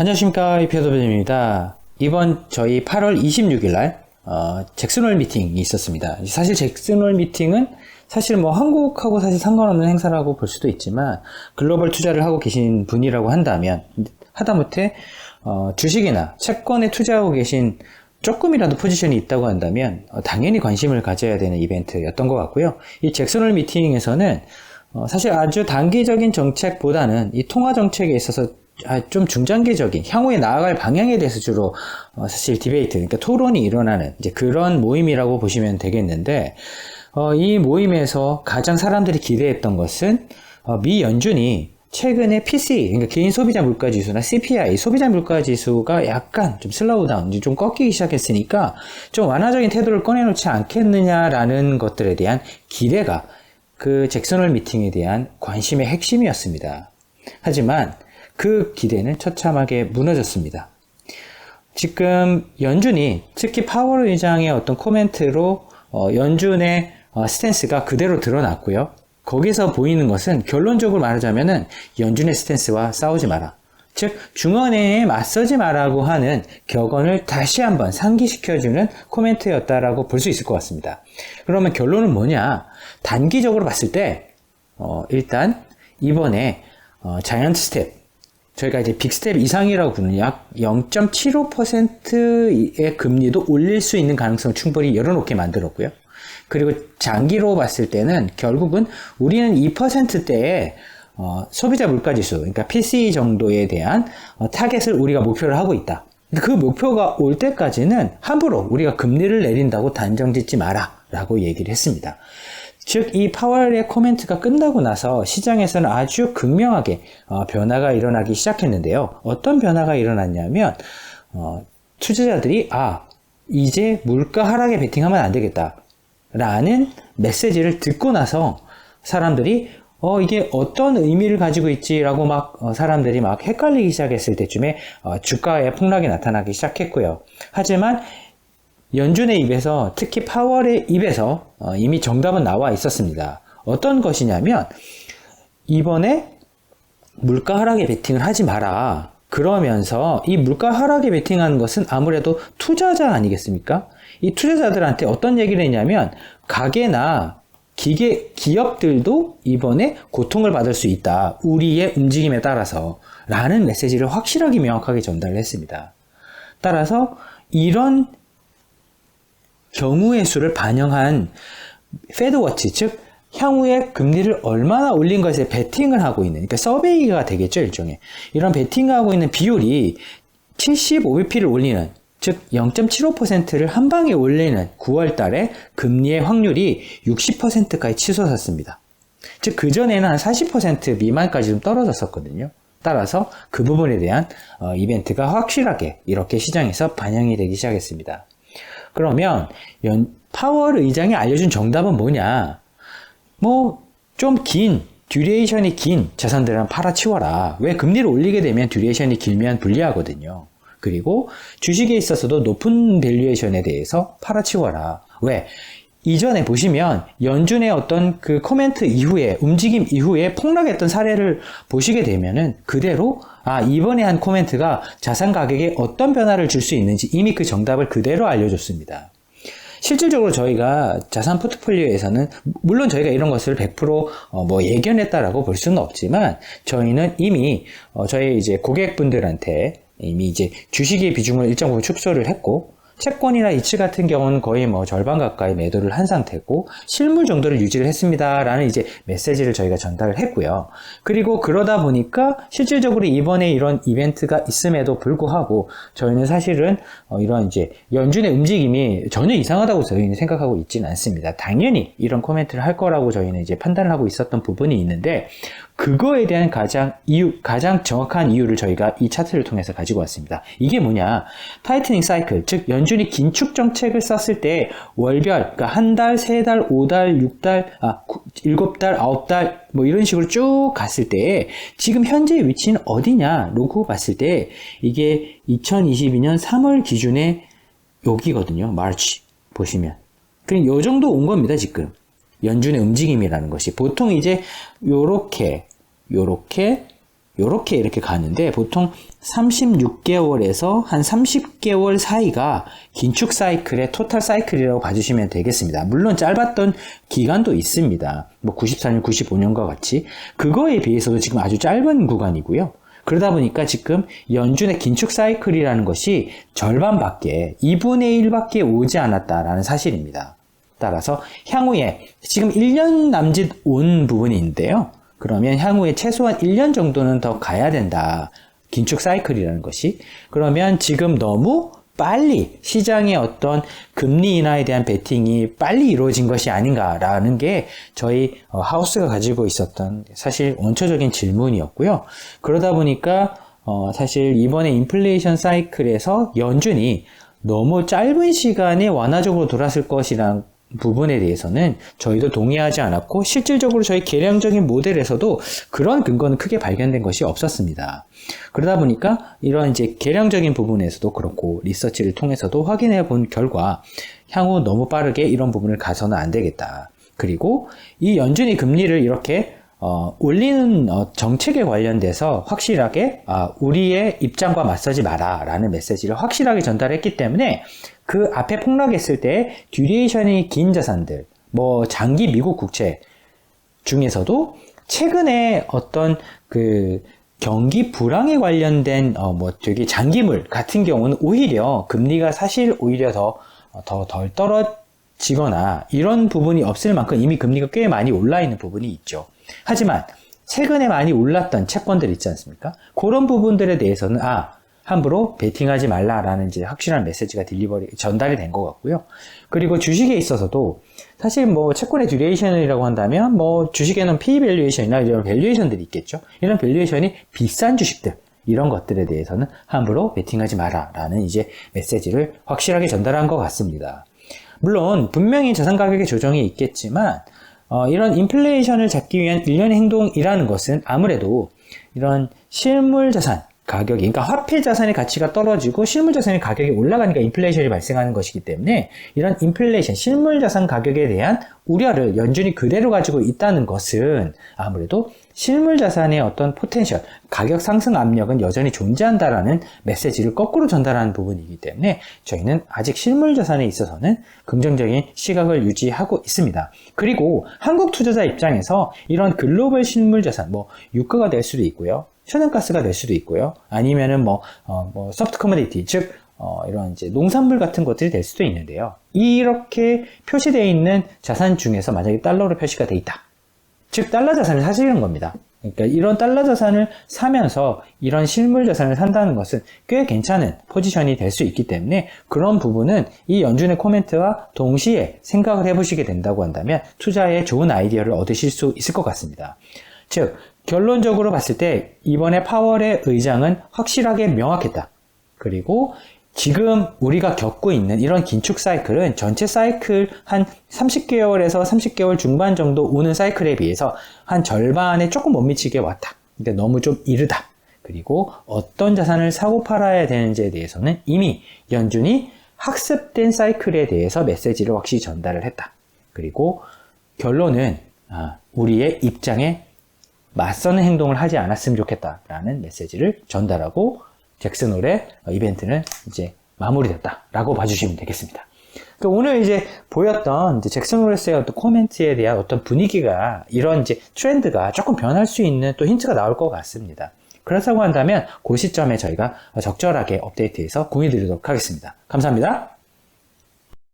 안녕하십니까, 이표도변입니다. 이번 저희 8월 26일 날 잭슨홀 미팅이 있었습니다. 사실 잭슨홀 미팅은 사실 뭐 한국하고 사실 상관없는 행사라고 볼 수도 있지만 글로벌 투자를 하고 계신 분이라고 한다면 하다못해 주식이나 채권에 투자하고 계신 조금이라도 포지션이 있다고 한다면 당연히 관심을 가져야 되는 이벤트였던 것 같고요. 이 잭슨홀 미팅에서는 사실 아주 단기적인 정책보다는 이 통화 정책에 있어서 좀 중장기적인 향후에 나아갈 방향에 대해서 주로 사실 디베이트, 그러니까 토론이 일어나는 이제 그런 모임이라고 보시면 되겠는데, 이 모임에서 가장 사람들이 기대했던 것은 미 연준이 최근에 PCE, 그러니까 개인 소비자 물가 지수나 CPI, 소비자 물가 지수가 약간 좀 슬로우다운, 좀 꺾이기 시작했으니까 좀 완화적인 태도를 꺼내놓지 않겠느냐라는 것들에 대한 기대가 그 잭슨홀 미팅에 대한 관심의 핵심이었습니다. 하지만 그 기대는 처참하게 무너졌습니다. 지금 연준이 특히 파월 의장의 어떤 코멘트로 연준의 스탠스가 그대로 드러났고요. 거기서 보이는 것은 결론적으로 말하자면은 연준의 스탠스와 싸우지 마라. 즉 중앙은행에 맞서지 마라고 하는 격언을 다시 한번 상기시켜주는 코멘트였다라고 볼 수 있을 것 같습니다. 그러면 결론은 뭐냐? 단기적으로 봤을 때 일단 이번에 자이언트 스텝, 저희가 이제 빅스텝 이상이라고 부르는 약 0.75%의 금리도 올릴 수 있는 가능성을 충분히 열어놓게 만들었고요. 그리고 장기로 봤을 때는 결국은 우리는 2%대의 소비자 물가지수, 그러니까 PCE 정도에 대한 타겟을 우리가 목표를 하고 있다. 그 목표가 올 때까지는 함부로 우리가 금리를 내린다고 단정 짓지 마라 라고 얘기를 했습니다. 즉, 이 파월의 코멘트가 끝나고 나서 시장에서는 아주 극명하게 변화가 일어나기 시작했는데요. 어떤 변화가 일어났냐면 투자자들이 이제 물가 하락에 베팅하면 안 되겠다 라는 메시지를 듣고 나서 사람들이 이게 어떤 의미를 가지고 있지라고 사람들이 헷갈리기 시작했을 때쯤에 주가의 폭락이 나타나기 시작했고요. 하지만 연준의 입에서, 특히 파월의 입에서 이미 정답은 나와 있었습니다. 어떤 것이냐면 이번에 물가 하락에 베팅을 하지 마라. 그러면서 이 물가 하락에 베팅하는 것은 아무래도 투자자 아니겠습니까? 이 투자자들한테 어떤 얘기를 했냐면 가게나 기업들도 이번에 고통을 받을 수 있다. 우리의 움직임에 따라서 라는 메시지를 확실하게 명확하게 전달을 했습니다. 따라서 이런 경우의 수를 반영한 페드워치, 즉 향후에 금리를 얼마나 올린 것에 베팅을 하고 있는, 그러니까 서베이가 되겠죠, 일종의. 이런 베팅하고 있는 비율이 75bp를 올리는, 즉 0.75%를 한 방에 올리는 9월 달에 금리의 확률이 60%까지 치솟았습니다. 즉 그전에는 한 40% 미만까지 좀 떨어졌었거든요. 따라서 그 부분에 대한 이벤트가 확실하게 이렇게 시장에서 반영이 되기 시작했습니다. 그러면 파월 의장이 알려준 정답은 뭐냐? 좀 듀레이션이 긴 자산들은 팔아치워라. 왜? 금리를 올리게 되면 듀레이션이 길면 불리하거든요. 그리고 주식에 있어서도 높은 밸류에이션에 대해서 팔아치워라. 왜? 이전에 보시면 연준의 어떤 그 코멘트 이후에, 움직임 이후에 폭락했던 사례를 보시게 되면은 그대로 이번에 한 코멘트가 자산 가격에 어떤 변화를 줄 수 있는지 이미 그 정답을 그대로 알려줬습니다. 실질적으로 저희가 자산 포트폴리오에서는 물론 저희가 이런 것을 100% 예견했다라고 볼 수는 없지만 저희는 이미 저희 이제 고객분들한테 이미 이제 주식의 비중을 일정 부분 축소를 했고 채권이나 이츠 같은 경우는 거의 절반 가까이 매도를 한 상태고 실물 정도를 유지를 했습니다라는 이제 메시지를 저희가 전달을 했고요. 그리고 그러다 보니까 실질적으로 이번에 이런 이벤트가 있음에도 불구하고 저희는 사실은 이런 이제 연준의 움직임이 전혀 이상하다고 저희는 생각하고 있지는 않습니다. 당연히 이런 코멘트를 할 거라고 저희는 이제 판단을 하고 있었던 부분이 있는데 그거에 대한 가장 정확한 이유를 저희가 이 차트를 통해서 가지고 왔습니다. 이게 뭐냐? 타이트닝 사이클, 즉 연준이 긴축 정책을 썼을 때 월별, 그러니까 한 달, 세 달, 5달, 6달, 7달, 9달 이런 식으로 쭉 갔을 때 지금 현재 위치는 어디냐라고 봤을 때 이게 2022년 3월 기준의 여기거든요. 마치 보시면. 그냥 요 정도 온 겁니다, 지금. 연준의 움직임이라는 것이. 보통 이제 요렇게 이렇게 가는데 보통 36개월에서 한 30개월 사이가 긴축 사이클의 토탈 사이클이라고 봐주시면 되겠습니다. 물론 짧았던 기간도 있습니다. 뭐 94년, 95년과 같이 그거에 비해서도 지금 아주 짧은 구간이고요. 그러다 보니까 지금 연준의 긴축 사이클이라는 것이 절반밖에 2분의 1밖에 오지 않았다라는 사실입니다. 따라서 향후에 지금 1년 남짓 온 부분이 있는데요. 그러면 향후에 최소한 1년 정도는 더 가야 된다. 긴축 사이클이라는 것이. 그러면 지금 너무 빨리 시장의 어떤 금리 인하에 대한 베팅이 빨리 이루어진 것이 아닌가라는 게 저희 하우스가 가지고 있었던 사실 원초적인 질문이었고요. 그러다 보니까 사실 이번에 인플레이션 사이클에서 연준이 너무 짧은 시간에 완화적으로 돌았을 것이라는 부분에 대해서는 저희도 동의하지 않았고 실질적으로 저희 계량적인 모델에서도 그런 근거는 크게 발견된 것이 없었습니다. 그러다 보니까 이런 이제 계량적인 부분에서도 그렇고 리서치를 통해서도 확인해 본 결과 향후 너무 빠르게 이런 부분을 가서는 안 되겠다. 그리고 이 연준이 금리를 이렇게 올리는 정책에 관련돼서 확실하게 우리의 입장과 맞서지 마라 라는 메시지를 확실하게 전달했기 때문에 그 앞에 폭락했을 때 듀레이션이 긴 자산들, 뭐 장기 미국 국채 중에서도 최근에 어떤 그 경기 불황에 관련된 뭐 되게 장기물 같은 경우는 오히려 금리가 사실 오히려 더 덜 떨어지거나 이런 부분이 없을 만큼 이미 금리가 꽤 많이 올라 있는 부분이 있죠. 하지만 최근에 많이 올랐던 채권들 있지 않습니까? 그런 부분들에 대해서는 함부로 베팅하지 말라라는 이제 확실한 메시지가 전달이 된 것 같고요. 그리고 주식에 있어서도 사실 뭐 채권의 듀레이션이라고 한다면 뭐 주식에는 P 밸류에이션이나 이런 밸류에이션들이 있겠죠. 이런 밸류에이션이 비싼 주식들 이런 것들에 대해서는 함부로 베팅하지 마라라는 이제 메시지를 확실하게 전달한 것 같습니다. 물론 분명히 자산 가격의 조정이 있겠지만 이런 인플레이션을 잡기 위한 일련의 행동이라는 것은 아무래도 이런 실물 자산 가격이, 그러니까 화폐 자산의 가치가 떨어지고 실물 자산의 가격이 올라가니까 인플레이션이 발생하는 것이기 때문에 이런 인플레이션, 실물 자산 가격에 대한 우려를 연준이 그대로 가지고 있다는 것은 아무래도 실물 자산의 어떤 포텐셜, 가격 상승 압력은 여전히 존재한다라는 메시지를 거꾸로 전달하는 부분이기 때문에 저희는 아직 실물 자산에 있어서는 긍정적인 시각을 유지하고 있습니다. 그리고 한국 투자자 입장에서 이런 글로벌 실물 자산, 뭐 유가가 될 수도 있고요. 천연가스가 될 수도 있고요. 아니면은 소프트 커머디티, 즉, 이런 이제 농산물 같은 것들이 될 수도 있는데요. 이렇게 표시되어 있는 자산 중에서 만약에 달러로 표시가 돼 있다. 즉, 달러 자산을 사시는 겁니다. 그러니까 이런 달러 자산을 사면서 이런 실물 자산을 산다는 것은 꽤 괜찮은 포지션이 될 수 있기 때문에 그런 부분은 이 연준의 코멘트와 동시에 생각을 해보시게 된다고 한다면 투자에 좋은 아이디어를 얻으실 수 있을 것 같습니다. 즉, 결론적으로 봤을 때 이번에 파월의 의장은 확실하게 명확했다. 그리고 지금 우리가 겪고 있는 이런 긴축 사이클은 전체 사이클 한 30개월에서 30개월 중반 정도 오는 사이클에 비해서 한 절반에 조금 못 미치게 왔다. 그러니까 너무 좀 이르다. 그리고 어떤 자산을 사고 팔아야 되는지에 대해서는 이미 연준이 학습된 사이클에 대해서 메시지를 확실히 전달을 했다. 그리고 결론은 우리의 입장에 맞서는 행동을 하지 않았으면 좋겠다라는 메시지를 전달하고 잭슨 홀의 이벤트는 이제 마무리됐다라고 봐주시면 되겠습니다. 그러니까 오늘 이제 보였던 이제 잭슨 홀의 어떤 코멘트에 대한 어떤 분위기가 이런 이제 트렌드가 조금 변할 수 있는 또 힌트가 나올 것 같습니다. 그렇다고 한다면 그 시점에 저희가 적절하게 업데이트해서 공유드리도록 하겠습니다. 감사합니다.